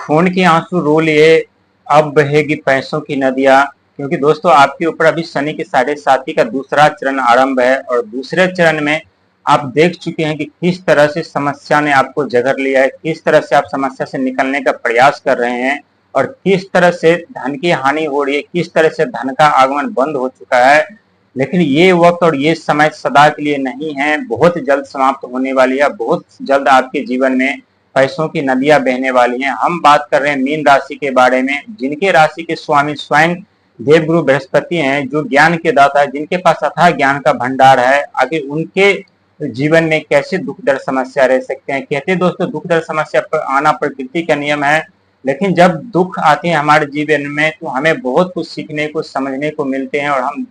खून के आंसू रो लिए, अब बहेगी पैसों की नदियां। क्योंकि दोस्तों आपके ऊपर अभी शनि के 7.5 का दूसरा चरण आरंभ है और दूसरे चरण में आप देख चुके हैं कि किस तरह से समस्या ने आपको जकड़ लिया है, किस तरह से आप समस्या से निकलने का प्रयास कर रहे हैं और किस तरह से धन की हानि हो रही है, किस तरह से धन का आगमन बंद हो चुका है। लेकिन ये वक्त और ये समय सदा के लिए नहीं है, बहुत जल्द समाप्त होने वाली है। बहुत जल्द आपके जीवन में पैसों की नदियां बहने वाली हैं। हम बात कर रहे हैं मीन राशि के बारे में, जिनके राशि के स्वामी स्वयं देवगुरु बृहस्पति हैं, जो ज्ञान के दाता है, जिनके पास अथाह ज्ञान का भंडार है। आगे उनके जीवन में कैसे दुख दर्द समस्या रह सकते हैं। कहते हैं दोस्तों, दुख दर्द समस्या पर आना प्रकृति का नियम है, लेकिन जब दुख आते हैं हमारे जीवन में तो हमें बहुत कुछ सीखने को समझने को मिलते हैं और हम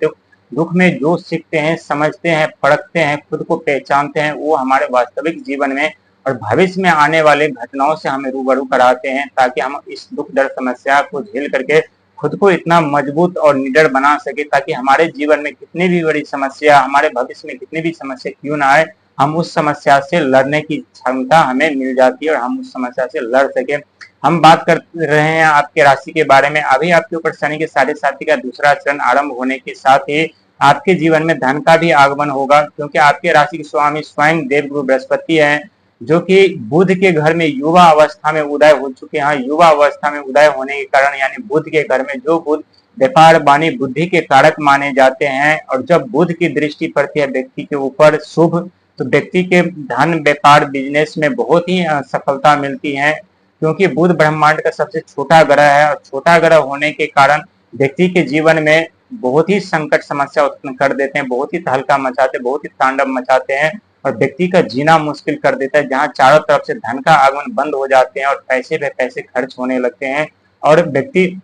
दुख में जो सीखते हैं, समझते हैं, परखते हैं, खुद को पहचानते हैं, वो हमारे वास्तविक जीवन में और भविष्य में आने वाले घटनाओं से हमें रूबरू कराते हैं, ताकि हम इस दुख दर्द समस्या को झेल करके खुद को इतना मजबूत और निडर बना सके, ताकि हमारे जीवन में कितनी भी बड़ी समस्या, हमारे भविष्य में कितनी भी समस्या क्यों ना आए, हम उस समस्या से लड़ने की क्षमता हमें मिल जाती है और हम उस समस्या से लड़ सके। हम बात कर रहे हैं आपके राशि के बारे में। अभी आपके ऊपर शनि के 7.5 का दूसरा चरण आरंभ होने के साथ ही आपके जीवन में धन का भी आगमन होगा, क्योंकि आपके राशि के स्वामी स्वयं देवगुरु बृहस्पति हैं, जो कि बुध के घर में युवा अवस्था में उदय हो चुके हैं। युवा अवस्था में उदय होने के कारण यानी बुध के घर में, जो बुध व्यापार वाणी बुद्धि के कारक माने जाते हैं, और जब बुध की दृष्टि पड़ती है व्यक्ति के ऊपर शुभ, तो व्यक्ति के धन व्यापार बिजनेस में बहुत ही सफलता मिलती है। क्योंकि बुध ब्रह्मांड का सबसे छोटा ग्रह है और छोटा ग्रह होने के कारण व्यक्ति के जीवन में बहुत ही संकट समस्या उत्पन्न कर देते हैं, बहुत ही तहलका मचाते, बहुत ही तांडव मचाते हैं और व्यक्ति का जीना मुश्किल कर देता है, जहां चारों तरफ से धन का आगमन बंद हो जाते हैं और पैसे पे पैसे खर्च होने लगते हैं और व्यक्ति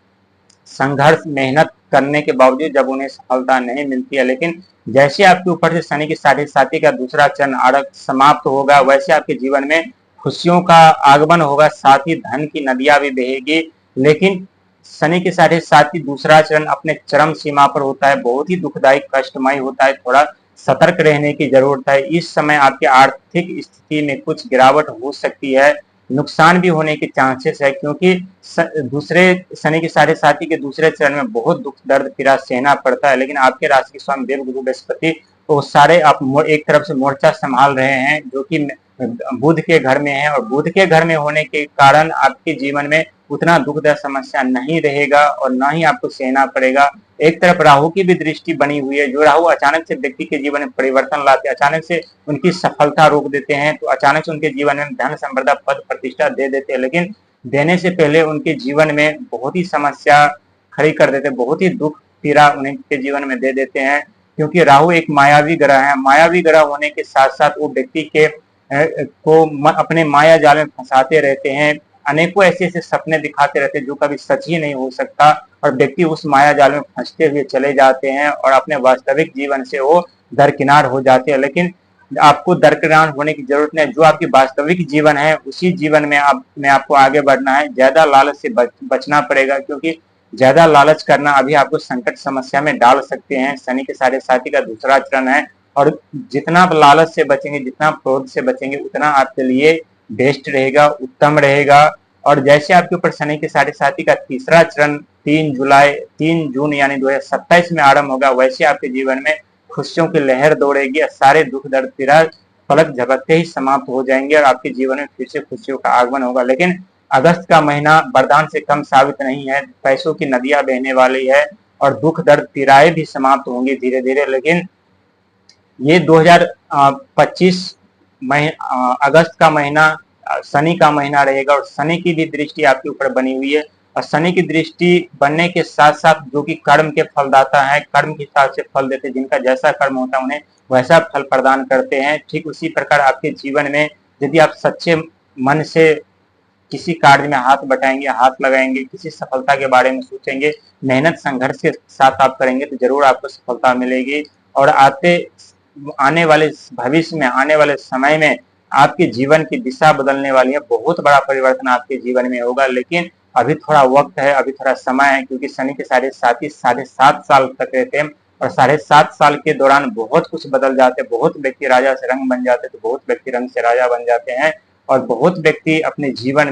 संघर्ष मेहनत करने के बावजूद जब उन्हें सफलता नहीं मिलती है। लेकिन जैसे आपके ऊपर से शनि की 7.5 का दूसरा चरण आरंभ समाप्त होगा, वैसे आपके जीवन में खुशियों का आगमन होगा, साथ ही धन की नदियां भी बहेगी। लेकिन शनि के 7.5 दूसरा चरण अपने चरम सीमा पर होता है, बहुत ही दुखदायी कष्टमय होता है, थोड़ा सतर्क रहने की जरूरत है। इस समय आपके आर्थिक स्थिति में कुछ गिरावट हो सकती है, नुकसान भी होने के चांसेस है, क्योंकि दूसरे शनि के 7.5 के दूसरे चरण में बहुत दुख दर्द पीड़ा सहना पड़ता है। लेकिन आपके राशि के स्वामी देवगुरु बृहस्पति तो सारे आप एक तरफ से मोर्चा संभाल रहे हैं, जो कि बुध के घर में है, और बुध के घर में होने के कारण आपके जीवन में उतना दुख दर्द समस्या नहीं रहेगा और ना ही आपको सहना पड़ेगा। एक तरफ राहु की भी दृष्टि बनी हुई है, जो राहु अचानक से व्यक्ति के जीवन में परिवर्तन लाते हैं, अचानक से उनकी सफलता रोक देते हैं, तो अचानक से उनके जीवन में धन संपदा पद प्रतिष्ठा दे देते हैं, लेकिन देने से पहले उनके जीवन में बहुत ही समस्या खड़ी कर देते हैं, बहुत ही दुख पीड़ा उनके जीवन में दे देते हैं। क्योंकि राहु एक मायावी ग्रह है, मायावी ग्रह होने के साथ साथ वो व्यक्ति के को अपने माया जाल में फंसाते रहते हैं, अनेकों ऐसे ऐसे सपने दिखाते रहते हैं जो कभी सच ही नहीं हो सकता, और व्यक्ति उस माया जाल में फंसते हुए चले जाते हैं और अपने वास्तविक जीवन से वो दरकिनार हो जाते हैं। लेकिन आपको दरकिनार होने की जरूरत नहीं, जो आपकी वास्तविक जीवन है उसी जीवन में आपको आगे बढ़ना है। ज्यादा लालच से बचना पड़ेगा, क्योंकि ज्यादा लालच करना अभी आपको संकट समस्या में डाल सकते हैं। शनि के 7.5 का दूसरा चरण है और जितना आप लालच से बचेंगे, जितना क्रोध से बचेंगे, उतना आपके लिए बेस्ट रहेगा, उत्तम रहेगा। और जैसे आपके ऊपर शनि के 7.5 का तीसरा चरण 3 जून यानी 2027 में आरंभ होगा, वैसे आपके जीवन में खुशियों की लहर दौड़ेगी और सारे दुख दर्द पीड़ा पलक झपकते ही समाप्त हो जाएंगे और आपके जीवन में फिर से खुशियों का आगमन होगा। लेकिन अगस्त का महीना वरदान से कम साबित नहीं है, पैसों की नदियां बहने वाली है और दुख दर्द पीड़ाएं भी समाप्त होंगी धीरे धीरे। लेकिन ये 2025 अगस्त का महीना शनि का महीना रहेगा और शनि की भी दृष्टि आपके ऊपर बनी हुई है, और शनि की दृष्टि बनने के साथ साथ जो कि कर्म के फलदाता है, कर्म के हिसाब से फल देते, जिनका जैसा कर्म होता है उन्हें वैसा फल प्रदान करते हैं। ठीक उसी प्रकार आपके जीवन में यदि आप सच्चे मन से किसी कार्य में हाथ बटाएंगे, हाथ लगाएंगे, किसी सफलता के बारे में सोचेंगे, मेहनत संघर्ष के साथ आप करेंगे, तो जरूर आपको सफलता मिलेगी। और आने वाले भविष्य में, आने वाले समय में आपके जीवन की दिशा बदलने वाली है, बहुत बड़ा परिवर्तन आपके जीवन में होगा। लेकिन अभी थोड़ा वक्त है, अभी थोड़ा समय है, क्योंकि शनि के 7.5 साल तक रहते हैं और 7.5 साल के दौरान बहुत कुछ बदल जाते हैं। बहुत व्यक्ति राजा से रंग बन जाते हैं, तो बहुत व्यक्ति रंग से राजा बन जाते हैं और बहुत व्यक्ति अपने जीवन में